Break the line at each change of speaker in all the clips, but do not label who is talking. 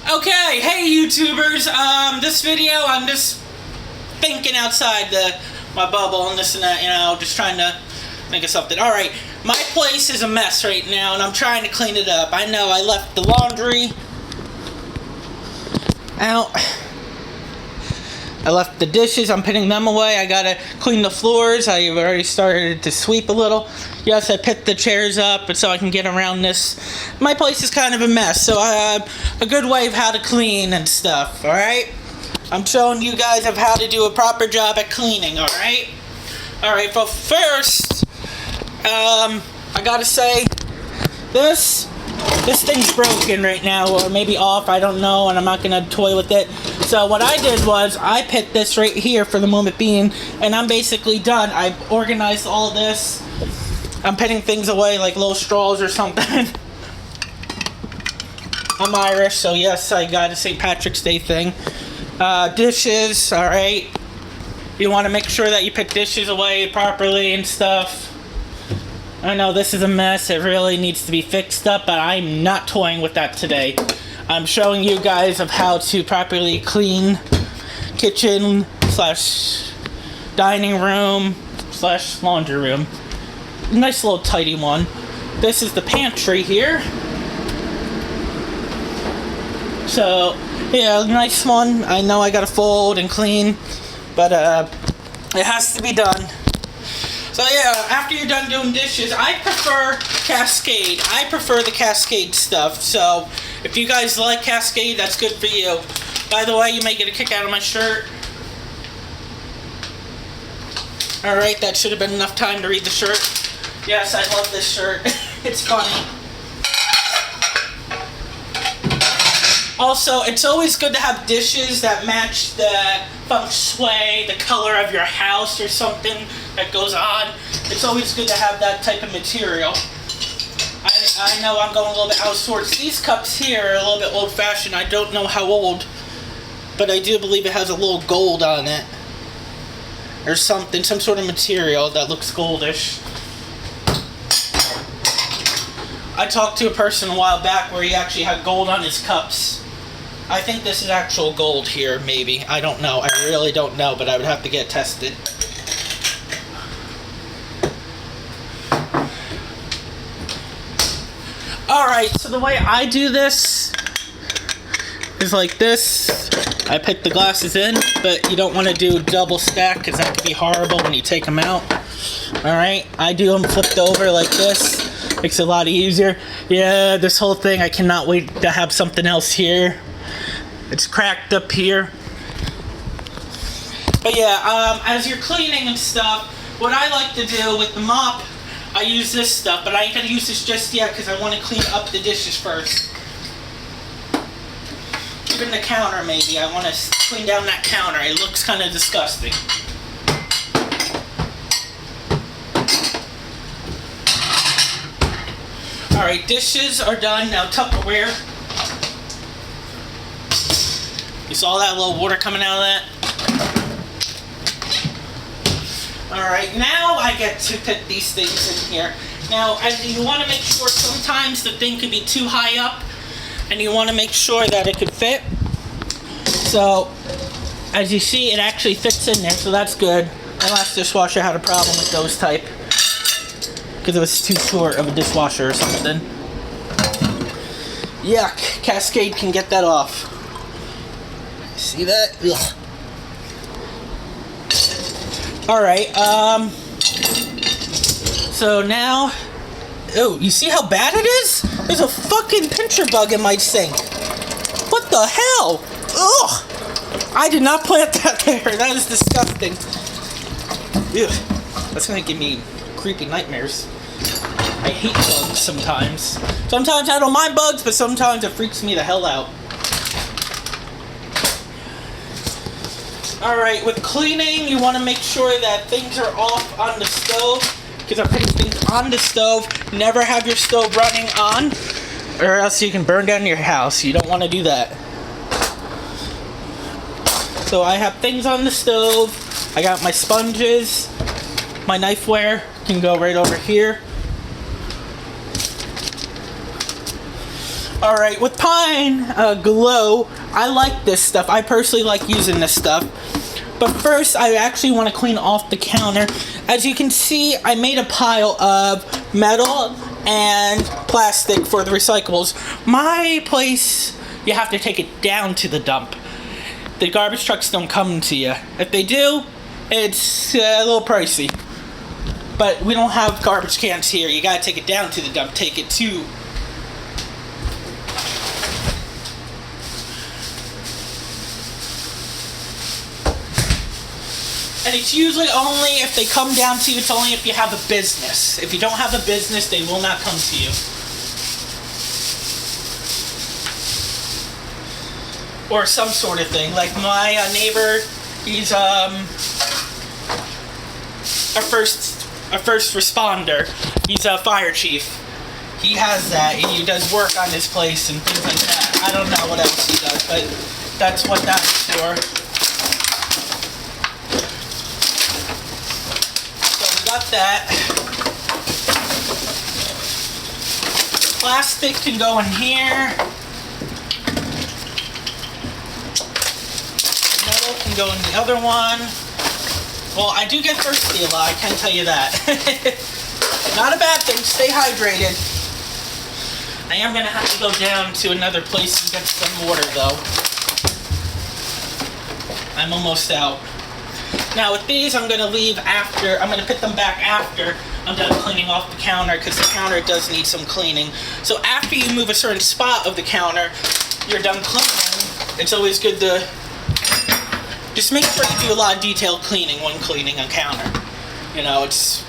Okay, hey YouTubers, this video I'm just thinking outside my bubble and this and that, just trying to think of something. Alright, my place is a mess right now and I'm trying to clean it up. I know I left the laundry out. I left the dishes, I'm putting them away. I gotta clean the floors. I've already started to sweep a little. Yes, I picked the chairs up so I can get around this. My place is kind of a mess, so I have a good way of how to clean and stuff, alright? I'm showing you guys of how to do a proper job at cleaning, alright? Alright, but first, I gotta say, this thing's broken right now, or maybe off, I don't know, and I'm not gonna toy with it. So what I did was, I picked this right here for the moment being, and I'm basically done. I've organized all this. I'm putting things away like little straws or something. I'm Irish, so yes, I got a St. Patrick's Day thing. Dishes, alright. You want to make sure that you put dishes away properly and stuff. I know this is a mess, it really needs to be fixed up, but I'm not toying with that today. I'm showing you guys of how to properly clean kitchen / dining room / laundry room. Nice little tidy one. This is the pantry here. So, yeah, nice one. I know I gotta fold and clean, but it has to be done. So yeah, after you're done doing dishes, I prefer Cascade. I prefer the Cascade stuff. So if you guys like Cascade, that's good for you. By the way, you may get a kick out of my shirt. Alright, that should have been enough time to read the shirt. Yes, I love this shirt. It's funny. Also, it's always good to have dishes that match the feng shui, the color of your house or something that goes on. It's always good to have that type of material. I know I'm going a little bit out of sorts. These cups here are a little bit old-fashioned. I don't know how old, but I do believe it has a little gold on it. Or something, some sort of material that looks goldish. I talked to a person a while back where he actually had gold on his cups. I think this is actual gold here, maybe. I don't know. I really don't know, but I would have to get tested. Alright, so the way I do this is like this. I put the glasses in, but you don't want to do double stack because that could be horrible when you take them out. Alright, I do them flipped over like this. Makes it a lot easier. Yeah, this whole thing, I cannot wait to have something else here. It's cracked up here. But yeah, as you're cleaning and stuff, what I like to do with the mop, I use this stuff, but I ain't gonna use this just yet because I want to clean up the dishes first. Even the counter, maybe. I want to clean down that counter. It looks kind of disgusting. Alright, dishes are done. Now Tupperware. You saw that little water coming out of that? Alright, now I get to put these things in here. Now, you want to make sure sometimes the thing could be too high up, and you want to make sure that it could fit. So, as you see, it actually fits in there, so that's good. My last dishwasher had a problem with those type, because it was too short of a dishwasher or something. Yuck, Cascade can get that off. See that? Ugh. Alright, so now, oh, you see how bad it is? There's a fucking pincher bug in my sink. What the hell? Ugh! I did not plant that there. That is disgusting. Ugh. That's gonna give me creepy nightmares. I hate bugs sometimes. Sometimes I don't mind bugs, but sometimes it freaks me the hell out. Alright, with cleaning, you want to make sure that things are off on the stove, because I'm putting things on the stove. Never have your stove running on, or else you can burn down your house. You don't want to do that. So I have things on the stove. I got my sponges. My knifeware can go right over here. Alright, with Pine Glow, I like this stuff. I personally like using this stuff. But first, I actually want to clean off the counter. As you can see, I made a pile of metal and plastic for the recyclables. My place, you have to take it down to the dump. The garbage trucks don't come to you. If they do, it's a little pricey. But we don't have garbage cans here. You gotta take it down to the dump. Take it to... And it's usually only if they come down to you, it's only if you have a business. If you don't have a business, they will not come to you. Or some sort of thing. Like my neighbor, he's a first responder. He's a fire chief. He has that. He does work on his place and things like that. I don't know what else he does, but that's what that's for. Got that. Plastic can go in here. Metal can go in the other one. Well, I do get thirsty a lot, I can tell you that. Not a bad thing, stay hydrated. I am gonna have to go down to another place and get some water though. I'm almost out. Now with these, I'm going to leave after, I'm going to put them back after I'm done cleaning off the counter because the counter does need some cleaning. So after you move a certain spot of the counter, you're done cleaning. It's always good to just make sure you do a lot of detailed cleaning when cleaning a counter. You know, it's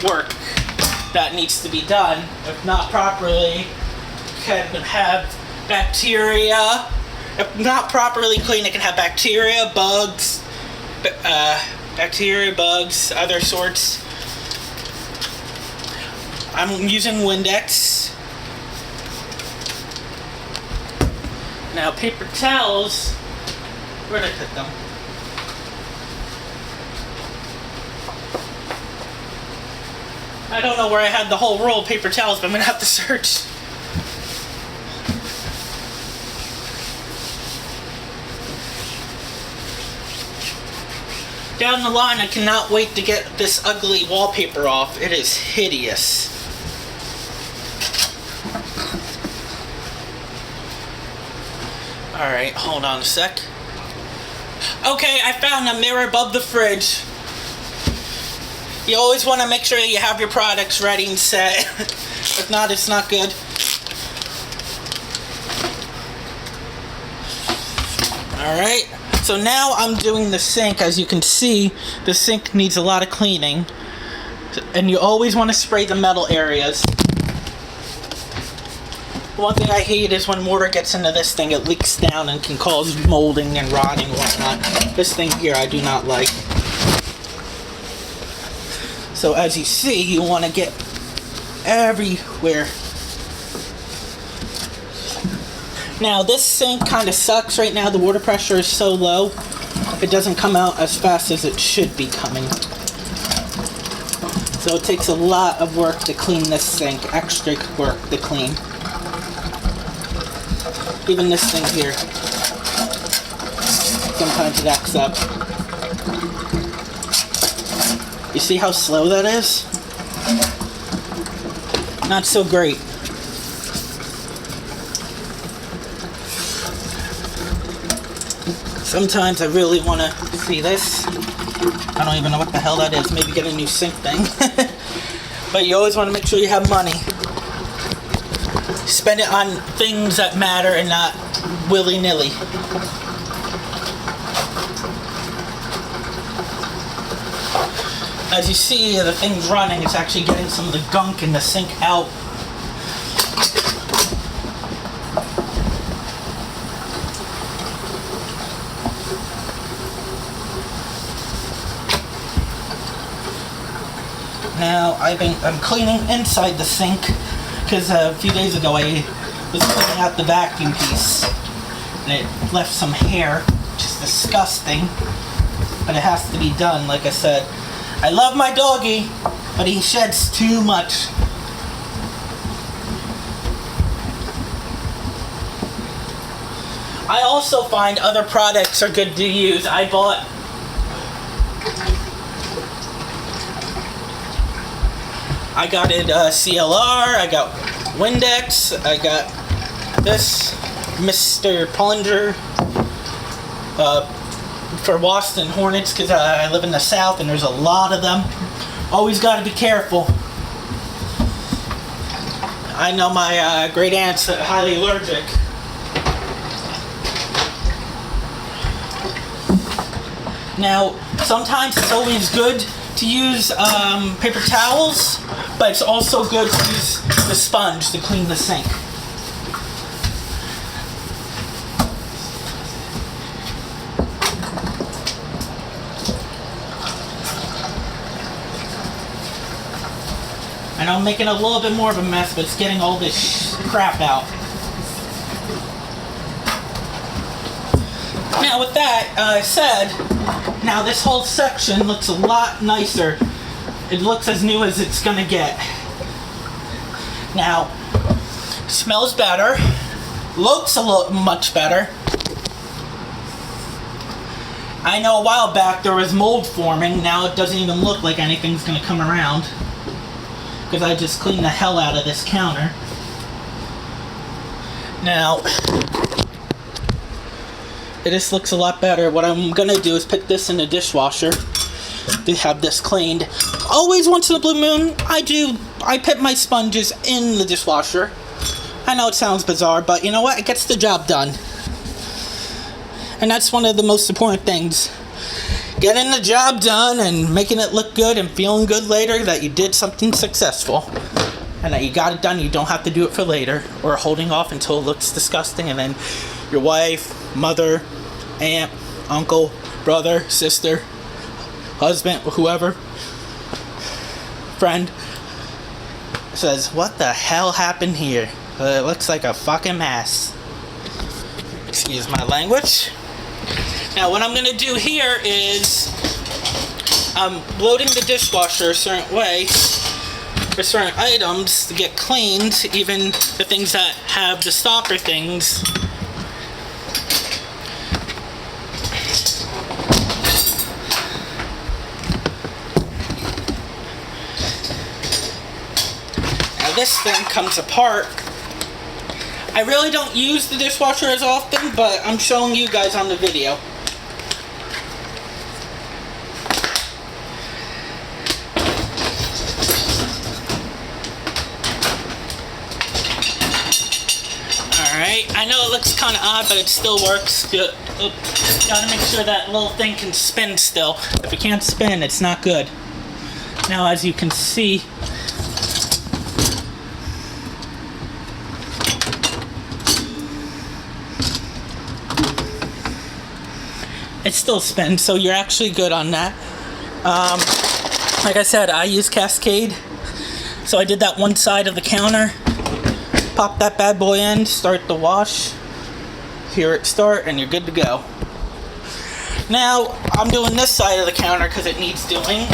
work that needs to be done. If not properly, it can have bacteria. If not properly cleaned, it can have bacteria, bugs, other sorts. I'm using Windex. Now paper towels, where did I put them? I don't know where I had the whole roll of paper towels, but I'm gonna have to search. Down the line, I cannot wait to get this ugly wallpaper off. It is hideous. Alright, hold on a sec. Okay, I found a mirror above the fridge. You always want to make sure you have your products ready and set. If not, it's not good. Alright. So now I'm doing the sink. As you can see, the sink needs a lot of cleaning. And you always want to spray the metal areas. One thing I hate is when water gets into this thing, it leaks down and can cause molding and rotting and whatnot. This thing here I do not like. So as you see, you want to get everywhere. Now this sink kind of sucks right now. The water pressure is so low, it doesn't come out as fast as it should be coming. So it takes a lot of work to clean this sink, extra work to clean. Even this thing here, sometimes it acts up. You see how slow that is? Not so great. Sometimes I really want to see this. I don't even know what the hell that is. Maybe get a new sink thing. But you always want to make sure you have money. Spend it on things that matter and not willy-nilly. As you see, the thing's running. It's actually getting some of the gunk in the sink out. Now I'm cleaning inside the sink because a few days ago I was cleaning out the vacuum piece and it left some hair, which is disgusting, but it has to be done. Like I said, I love my doggy, but he sheds too much. I also find other products are good to use. I got it CLR, I got Windex, I got this Mr. Plunger for wasps and hornets because I live in the south and there's a lot of them. Always got to be careful. I know my great aunt's highly allergic. Now, sometimes it's always good to use paper towels, but it's also good to use the sponge to clean the sink. And I'm making a little bit more of a mess, but it's getting all this crap out. Now with that said, now this whole section looks a lot nicer. It looks as new as it's gonna get. Now, smells better, looks much better. I know a while back there was mold forming. Now it doesn't even look like anything's gonna come around because I just cleaned the hell out of this counter. Now, it just looks a lot better. What I'm gonna do is put this in the dishwasher to have this cleaned. Always once in a blue moon, I put my sponges in the dishwasher. I know it sounds bizarre, but you know what? It gets the job done. And that's one of the most important things. Getting the job done and making it look good and feeling good later that you did something successful. And that you got it done, you don't have to do it for later. Or holding off until it looks disgusting and then your wife, mother, aunt, uncle, brother, sister, husband, whoever, friend says, what the hell happened here? It looks like a fucking mess. Excuse my language. Now what I'm going to do here is I'm loading the dishwasher a certain way for certain items to get cleaned, even the things that have the stopper things. Now this thing comes apart. I really don't use the dishwasher as often, but I'm showing you guys on the video. Alright, I know it looks kind of odd, but it still works. Good. Gotta make sure that little thing can spin still. If it can't spin, it's not good. Now, as you can see, it still spins, so you're actually good on that. Like I said, I use Cascade, so I did that one side of the counter. Pop that bad boy in, start the wash, hear it start, and you're good to go. Now, I'm doing this side of the counter because it needs doing.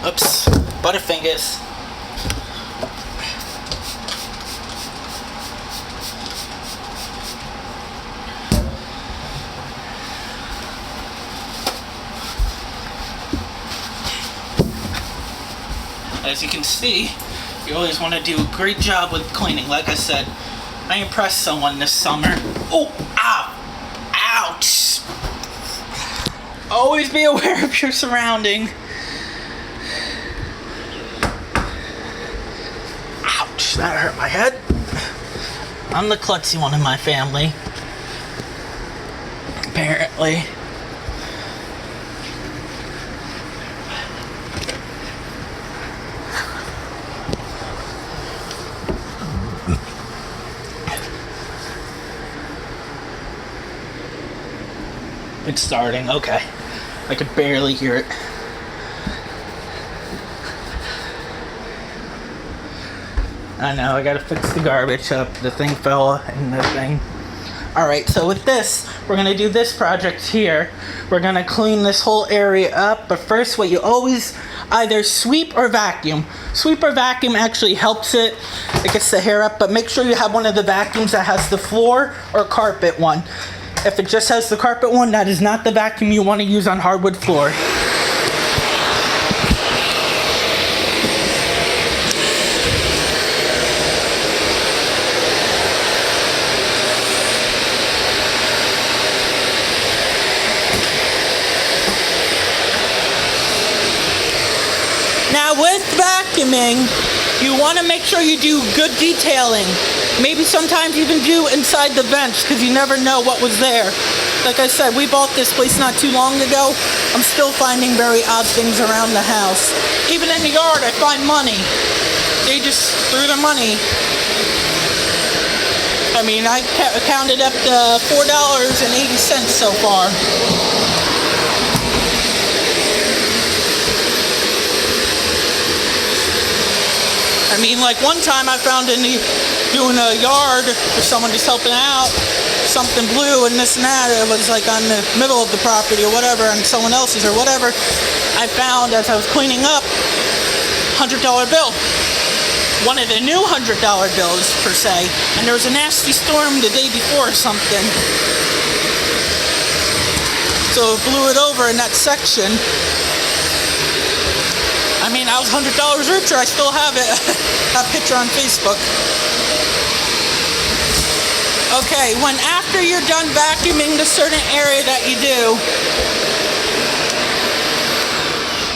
Oops, Butterfingers. As you can see, you always want to do a great job with cleaning. Like I said, I impressed someone this summer. Oh, ow, ouch. Always be aware of your surrounding. Ouch, that hurt my head. I'm the klutzy one in my family, apparently. It's starting, okay. I could barely hear it. I know, I gotta fix the garbage up. The thing fell in the thing. Alright, so with this, we're going to do this project here. We're going to clean this whole area up, but first what you always either sweep or vacuum. Sweep or vacuum actually helps it. It gets the hair up, but make sure you have one of the vacuums that has the floor or carpet one. If it just has the carpet one, that is not the vacuum you want to use on hardwood floor. Now with vacuuming, you want to make sure you do good detailing. Maybe sometimes even do inside the vents because you never know what was there. Like I said, we bought this place not too long ago. I'm still finding very odd things around the house. Even in the yard, I find money. They just threw the money. I mean, I counted up to $4.80 so far. I mean, like one time I found doing a yard for someone just helping out, something blue and this and that. It was like on the middle of the property or whatever, on someone else's or whatever. I found as I was cleaning up, $100 bill. One of the new $100 bills per se, and there was a nasty storm the day before or something. So it blew it over in that section. I mean, I was $100 richer. I still have it. That picture on Facebook. Okay, when after you're done vacuuming the certain area that you do,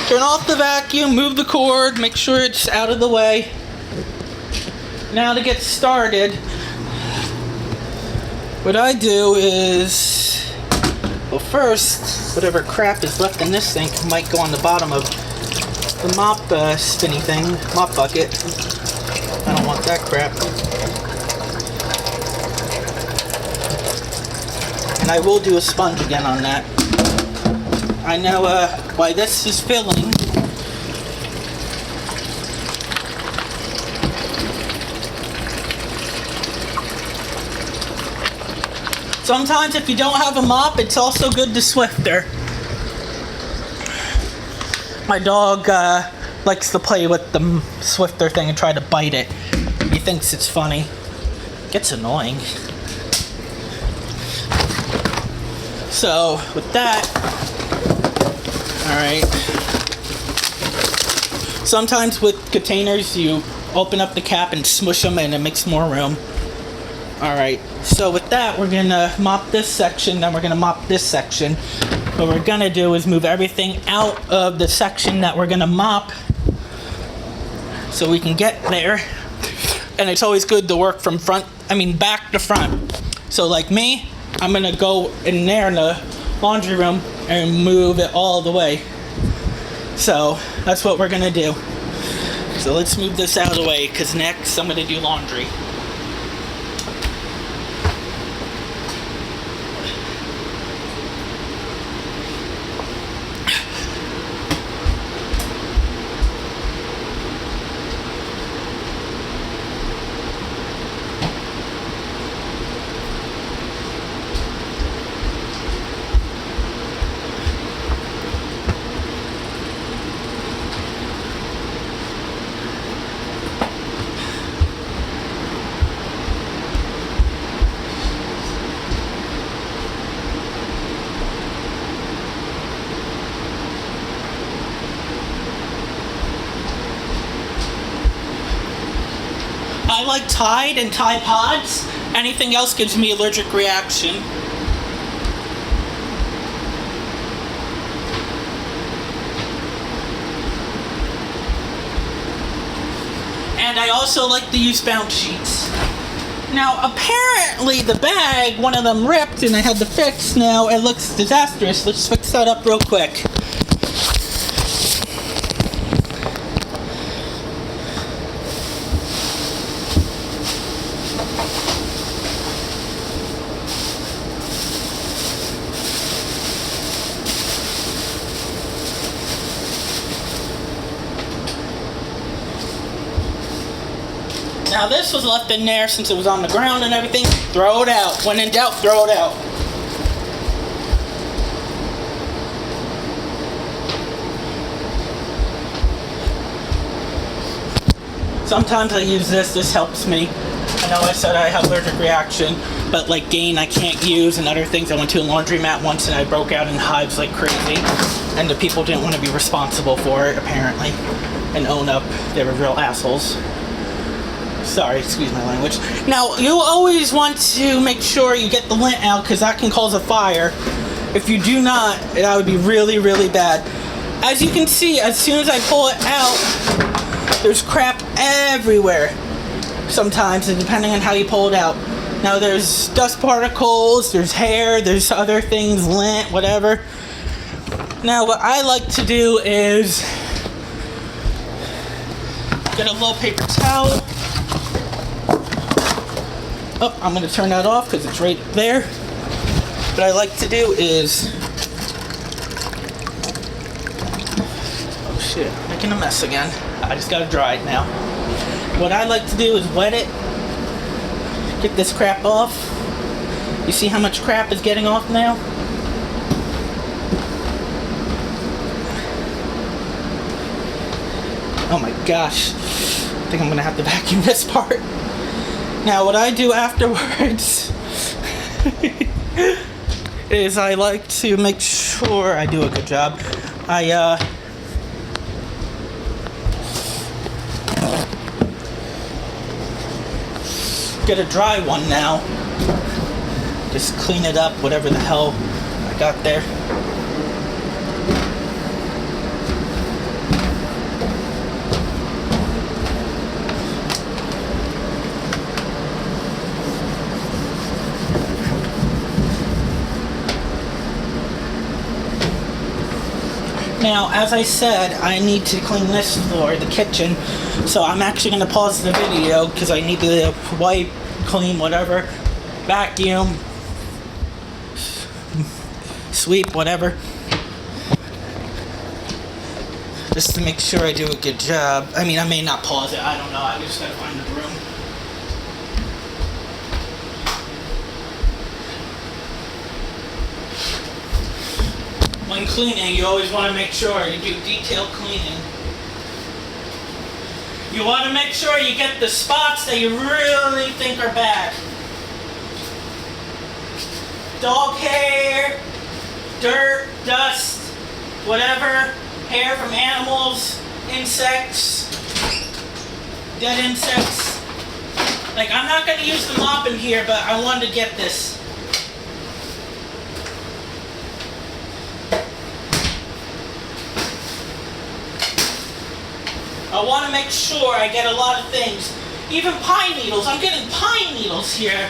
turn off the vacuum, move the cord, make sure it's out of the way. Now to get started, what I do is, well, first, whatever crap is left in this sink might go on the bottom of the mop spinny thing, mop bucket. I don't want that crap. And I will do a sponge again on that. I know why this is filling. Sometimes if you don't have a mop, it's also good to Swiffer. My dog likes to play with the Swiffer thing and try to bite it. He thinks it's funny. It gets annoying. So, with that, alright. Sometimes with containers, you open up the cap and smush them and it makes more room. Alright, so with that, we're gonna mop this section, then we're gonna mop this section. What we're gonna do is move everything out of the section that we're gonna mop so we can get there. And it's always good to work from back to front. So like me, I'm gonna go in there in the laundry room and move it all the way. So that's what we're gonna do. So let's move this out of the way because next I'm gonna do laundry. I like Tide and Tide Pods. Anything else gives me allergic reaction. And I also like to use bounce sheets. Now, apparently the bag, one of them ripped and I had to fix. Now, it looks disastrous. Let's fix that up real quick. Now this was left in there since it was on the ground and everything. Throw it out. When in doubt, throw it out. Sometimes I use this. This helps me. I know I said I have allergic reaction, but like Gain I can't use and other things. I went to a laundromat once and I broke out in hives like crazy. And the people didn't want to be responsible for it, apparently. And own up. They were real assholes. Sorry, excuse my language. Now, you always want to make sure you get the lint out because that can cause a fire. If you do not, that would be really, really bad. As you can see, as soon as I pull it out, there's crap everywhere. Sometimes, and depending on how you pull it out. Now, there's dust particles, there's hair, there's other things, lint, whatever. Now, what I like to do is get a little paper towel. Oh, I'm going to turn that off because it's right there. What I like to do is... Oh shit, I'm making a mess again. I just got to dry it now. What I like to do is wet it. Get this crap off. You see how much crap is getting off now? Oh my gosh. I think I'm going to have to vacuum this part. Now, what I do afterwards is I like to make sure I do a good job. Get a dry one now. Just clean it up, whatever the hell I got there. Now, as I said, I need to clean this floor, the kitchen, so I'm actually going to pause the video because I need to wipe, clean, whatever, vacuum, sweep, whatever, just to make sure I do a good job. I mean, I may not pause it, I don't know, I just got to find the broom. When cleaning, you always want to make sure you do detailed cleaning. You want to make sure you get the spots that you really think are bad. Dog hair, dirt, dust, whatever, hair from animals, insects, dead insects. Like, I'm not going to use the mop in here, but I wanted to get this. I want to make sure I get a lot of things. Even pine needles. I'm getting pine needles here.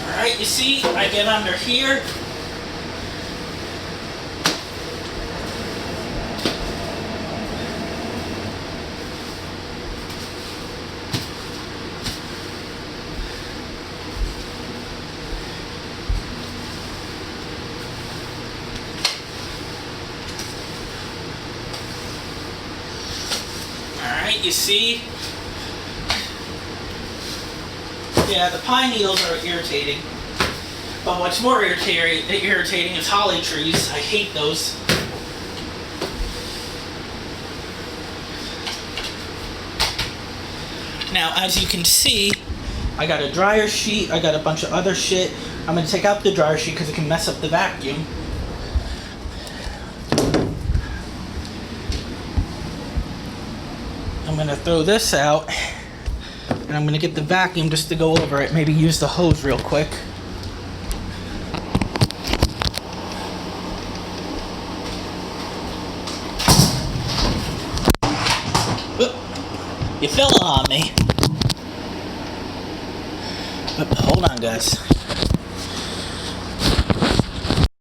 Alright, you see, I get under here. You see? Yeah, the pine needles are irritating. But what's more irritating is holly trees. I hate those. Now, as you can see, I got a dryer sheet. I got a bunch of other shit. I'm going to take out the dryer sheet because it can mess up the vacuum. I'm going to throw this out, and I'm going to get the vacuum just to go over it. Maybe use the hose real quick. Oop, you fell on me. Oop, hold on, guys.